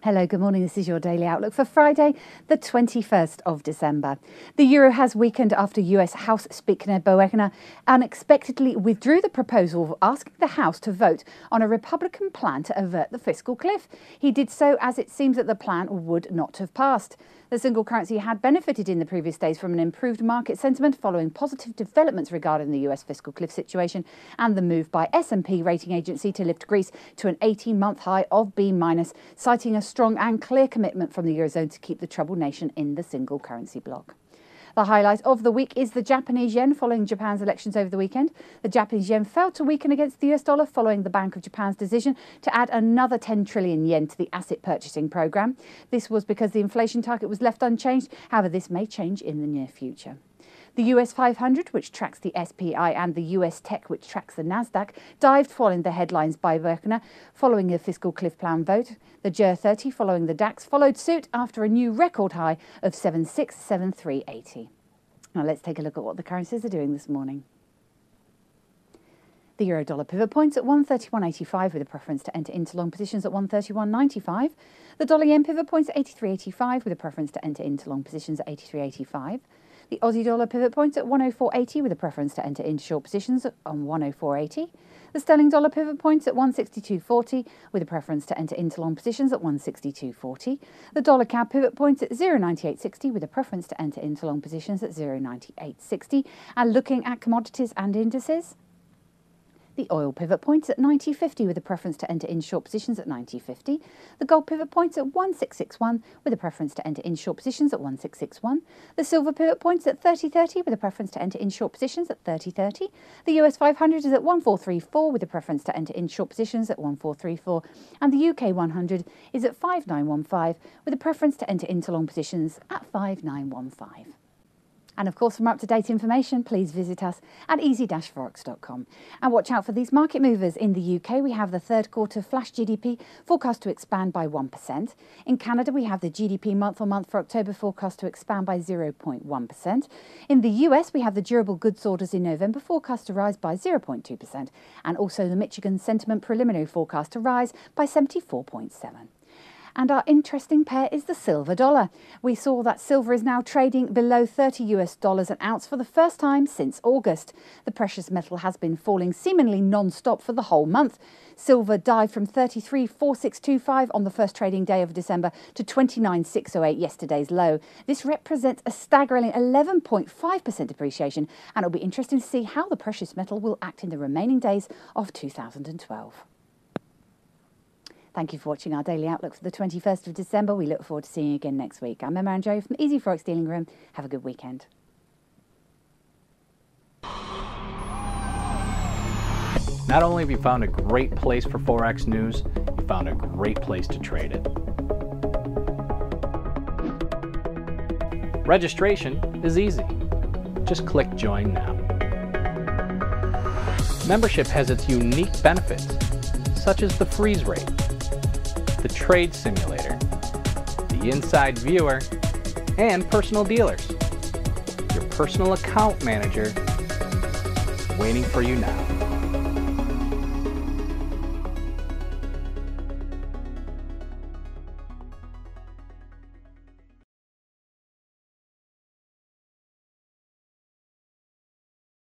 Hello, good morning. This is your daily outlook for Friday, the 21st of December. The euro has weakened after US House Speaker Ned Boekner unexpectedly withdrew the proposal of asking the House to vote on a Republican plan to avert the fiscal cliff. He did so as it seems that the plan would not have passed. The single currency had benefited in the previous days from an improved market sentiment following positive developments regarding the US fiscal cliff situation and the move by S&P rating agency to lift Greece to an 18-month high of B-, citing a strong and clear commitment from the Eurozone to keep the troubled nation in the single currency bloc. The highlight of the week is the Japanese yen following Japan's elections over the weekend. The Japanese yen fell to weaken against the US dollar following the Bank of Japan's decision to add another 10 trillion yen to the asset purchasing program. This was because the inflation target was left unchanged. However, this may change in the near future. The US 500, which tracks the SPI, and the US Tech, which tracks the Nasdaq, dived following the headlines by Boekner following a fiscal cliff plan vote. The JER 30, following the DAX, followed suit after a new record high of 7673.80. Now let's take a look at what the currencies are doing this morning. The euro-dollar pivot points at 131.85 with a preference to enter into long positions at 131.95. The dollar-yen pivot points at 83.85 with a preference to enter into long positions at 83.85. The Aussie dollar pivot points at 104.80 with a preference to enter into short positions on 104.80. The sterling dollar pivot points at 162.40 with a preference to enter into long positions at 162.40. The dollar CAD pivot points at 0.9860 with a preference to enter into long positions at 0.9860. And looking at commodities and indices, the oil pivot points at 90.50 with a preference to enter in short positions at 90.50. The gold pivot points at 1661 with a preference to enter in short positions at 1661. The silver pivot points at 30.30 with a preference to enter in short positions at 30.30. The US 500 is at 1434 with a preference to enter in short positions at 1434. And the UK 100 is at 5915 with a preference to enter into long positions at 5915. And of course, for more up-to-date information, please visit us at easy-forex.com. And watch out for these market movers. In the UK, we have the third quarter flash GDP forecast to expand by 1%. In Canada, we have the GDP month-on-month for October forecast to expand by 0.1%. In the US, we have the durable goods orders in November forecast to rise by 0.2%. And also the Michigan sentiment preliminary forecast to rise by 74.7. And our interesting pair is the silver dollar. We saw that silver is now trading below $30 an ounce for the first time since August. The precious metal has been falling seemingly non-stop for the whole month. Silver dived from 33.4625 on the first trading day of December to 29.608 yesterday's low. This represents a staggering 11.5% appreciation, and it'll be interesting to see how the precious metal will act in the remaining days of 2012. Thank you for watching our daily outlook for the 21st of December. We look forward to seeing you again next week. I'm Emma and Joe from the Easy Forex Dealing Room. Have a good weekend. Not only have you found a great place for Forex news, you found a great place to trade it. Registration is easy. Just click Join Now. Membership has its unique benefits, such as the freeze rate, the trade simulator, the inside viewer, and personal dealers. Your personal account manager is waiting for you now.